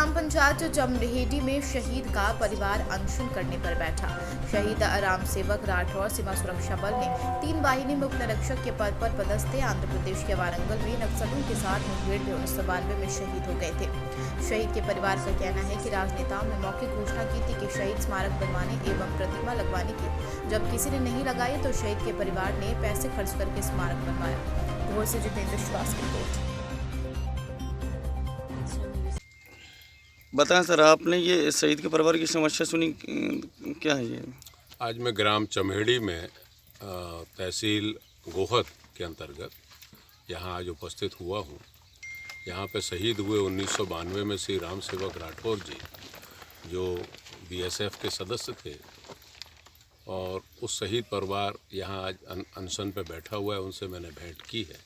ग्राम पंचायत चमरहेडी में शहीद का परिवार अनशन करने पर बैठा। शहीद राम सेवक राठौर सीमा सुरक्षा बल ने 3 वाहिनी में उपनिरीक्षक के पद पर पदस्थ थे। आंध्र प्रदेश के वारंगल में नक्सलियों के साथ मुठभेड़ में 1992 में शहीद हो गए थे। शहीद के परिवार का कहना है कि राजनेताओं ने मौखिक घोषणा की थी कि शहीद स्मारक बनवाने एवं प्रतिमा लगवाने की, जब किसी ने नहीं लगाई तो शहीद के परिवार ने पैसे खर्च करके स्मारक बनवाया। घोर से जितेंद्र श्वास की रिपोर्ट। बताएं सर, आपने ये शहीद के परिवार की समस्या सुनी, क्या है ये? आज मैं ग्राम चमहेड़ी में तहसील गोहद के अंतर्गत यहाँ आज उपस्थित हुआ हूँ। यहाँ पे शहीद हुए 1992 में श्री राम सेवक राठौर जी, जो बीएसएफ के सदस्य थे, और उस शहीद परिवार यहाँ आज अनशन पे बैठा हुआ है। उनसे मैंने भेंट की है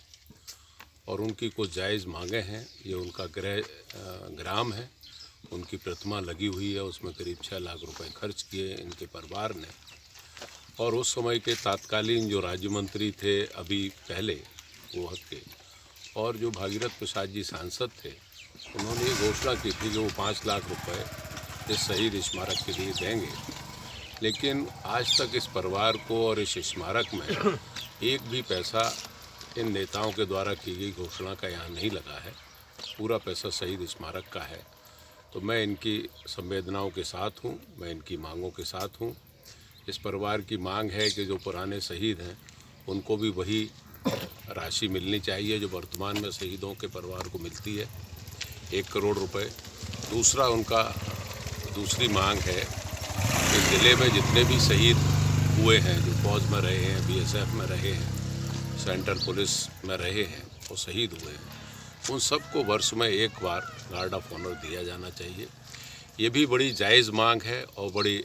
और उनकी कुछ जायज़ मांगे हैं। ये उनका ग्राम है, उनकी प्रतिमा लगी हुई है, उसमें करीब 6 लाख रुपए खर्च किए इनके परिवार ने। और उस समय के तत्कालीन जो राज्य मंत्री थे अभी पहले गोहद के, और जो भागीरथ प्रसाद जी सांसद थे, उन्होंने ये घोषणा की थी कि वो 5 लाख रुपए इस शहीद स्मारक के लिए देंगे। लेकिन आज तक इस परिवार को और इस स्मारक में एक भी पैसा इन नेताओं के द्वारा की गई घोषणा का यहाँ नहीं लगा है। पूरा पैसा शहीद स्मारक का है। तो मैं इनकी संवेदनाओं के साथ हूँ, मैं इनकी मांगों के साथ हूँ। इस परिवार की मांग है कि जो पुराने शहीद हैं उनको भी वही राशि मिलनी चाहिए जो वर्तमान में शहीदों के परिवार को मिलती है, 1 करोड़ रुपए। दूसरा, उनका दूसरी मांग है कि ज़िले में जितने भी शहीद हुए हैं, जो फौज में रहे हैं, बीएसएफ में रहे हैं, सेंट्रल पुलिस में रहे हैं, वो शहीद हुए हैं, उन सबको वर्ष में एक बार गार्ड ऑफ ऑनर दिया जाना चाहिए। ये भी बड़ी जायज़ मांग है और बड़ी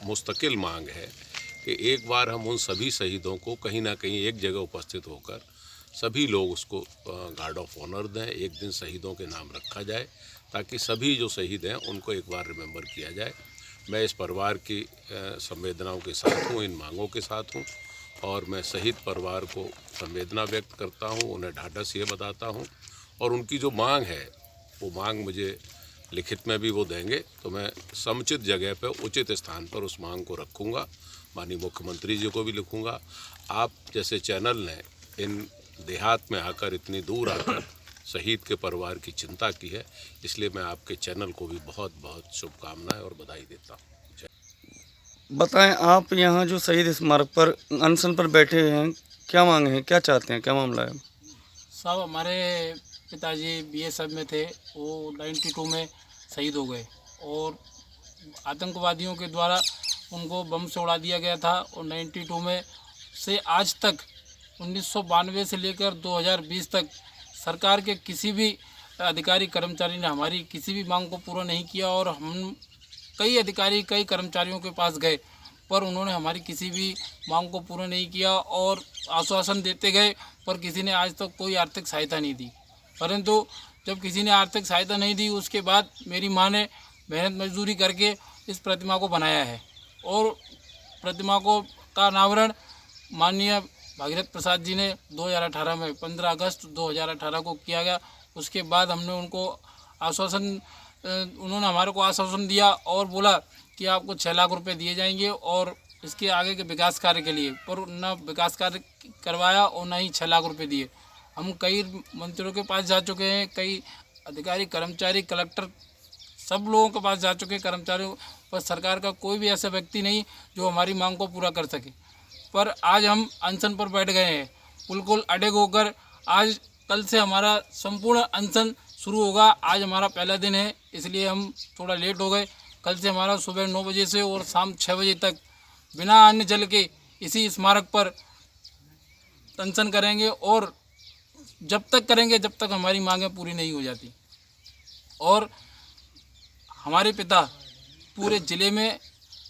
मुस्तकिल मांग है कि एक बार हम उन सभी शहीदों को कहीं ना कहीं एक जगह उपस्थित होकर सभी लोग उसको गार्ड ऑफ ऑनर दें। एक दिन शहीदों के नाम रखा जाए ताकि सभी जो शहीद हैं उनको एक बार रिमेंबर किया जाए। मैं इस परिवार की संवेदनाओं के साथ हूँ, इन मांगों के साथ हूँ, और मैं शहीद परिवार को संवेदना व्यक्त करता हूँ, उन्हें ढाढ़स ये बताता हूँ। और उनकी जो मांग है वो मांग मुझे लिखित में भी वो देंगे तो मैं समुचित जगह पर उचित स्थान पर उस मांग को रखूँगा। माननीय मुख्यमंत्री जी को भी लिखूँगा। आप जैसे चैनल ने इन देहात में आकर, इतनी दूर आकर शहीद के परिवार की चिंता की है, इसलिए मैं आपके चैनल को भी बहुत बहुत शुभकामनाएं और बधाई देता हूँ। बताएं, आप यहाँ जो शहीद स्मारक पर अनशन पर बैठे हैं, क्या मांगे हैं, क्या चाहते हैं, क्या मामला है? साहब, हमारे पिताजी बीएसएफ में थे, वो 92 में शहीद हो गए और आतंकवादियों के द्वारा उनको बम से उड़ा दिया गया था। और 92 में से आज तक 1992 से लेकर 2020 तक सरकार के किसी भी अधिकारी कर्मचारी ने हमारी किसी भी मांग को पूरा नहीं किया। और हम कई अधिकारी, कई कर्मचारियों के पास गए पर उन्होंने हमारी किसी भी मांग को पूरा नहीं किया और आश्वासन देते गए, पर किसी ने आज तक कोई आर्थिक सहायता नहीं दी। परंतु जब किसी ने आर्थिक सहायता नहीं दी, उसके बाद मेरी मां ने मेहनत मजदूरी करके इस प्रतिमा को बनाया है। और प्रतिमा का अनावरण माननीय भागीरथ प्रसाद जी ने 2018 में 15 अगस्त 2018 को किया गया। उसके बाद हमने उनको उन्होंने हमारे को आश्वासन दिया और बोला कि आपको 6 लाख रुपए दिए जाएंगे और इसके आगे के विकास कार्य के लिए, पर न विकास कार्य करवाया और न ही 6 लाख रुपए दिए। हम कई मंत्रियों के पास जा चुके हैं, कई अधिकारी, कर्मचारी, कलेक्टर, सब लोगों के पास जा चुके हैं कर्मचारियों, पर सरकार का कोई भी ऐसा व्यक्ति नहीं जो हमारी मांग को पूरा कर सके। पर आज हम अनशन पर बैठ गए हैं, बिल्कुल अड़े होकर। आज कल से हमारा संपूर्ण अनशन शुरू होगा। आज हमारा पहला दिन है, इसलिए हम थोड़ा लेट हो गए। कल से हमारा सुबह 9 बजे से और शाम 6 बजे तक बिना अन्न जल के इसी स्मारक पर अनशन करेंगे और जब तक करेंगे जब तक हमारी मांगें पूरी नहीं हो जाती। और हमारे पिता पूरे ज़िले में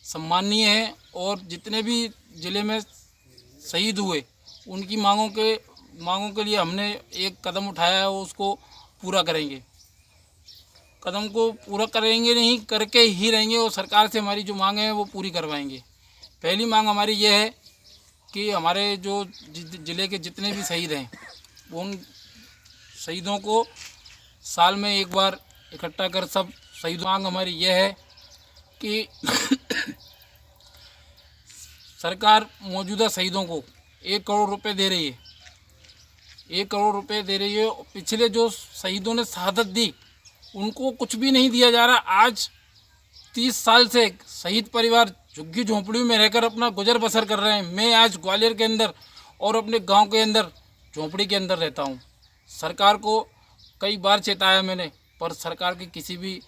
सम्माननीय हैं और जितने भी ज़िले में शहीद हुए उनकी मांगों के लिए हमने एक कदम उठाया है, उसको पूरा करेंगे। कदम को पूरा करेंगे, नहीं करके ही रहेंगे और सरकार से हमारी जो मांगे हैं वो पूरी करवाएंगे। पहली मांग हमारी ये है कि हमारे जो ज़िले के जितने भी शहीद हैं उन शहीदों को साल में एक बार इकट्ठा कर सब शहीद मांग हमारी यह है कि सरकार मौजूदा शहीदों को 1 करोड़ रुपए दे रही है, 1 करोड़ रुपए दे रही है। पिछले जो शहीदों ने शहादत दी उनको कुछ भी नहीं दिया जा रहा। आज 30 साल से शहीद परिवार झुग्गी झोंपड़ी में रहकर अपना गुजर बसर कर रहे हैं। मैं आज ग्वालियर के अंदर और अपने गांव के अंदर झोंपड़ी के अंदर रहता हूं। सरकार को कई बार चेताया मैंने, पर सरकार के किसी भी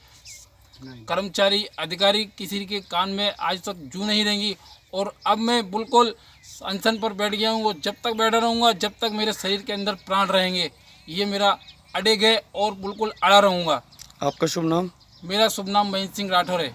कर्मचारी अधिकारी किसी के कान में आज तक जू नहीं रहेंगी। और अब मैं बिल्कुल अनशन पर बैठ गया हूँ। वो जब तक बैठा रहूँगा जब तक मेरे शरीर के अंदर प्राण रहेंगे, ये मेरा अड़ेग है और बिल्कुल अड़ा रहूँगा। आपका शुभ नाम? मेरा शुभ नाम महेंद्र सिंह राठौर है।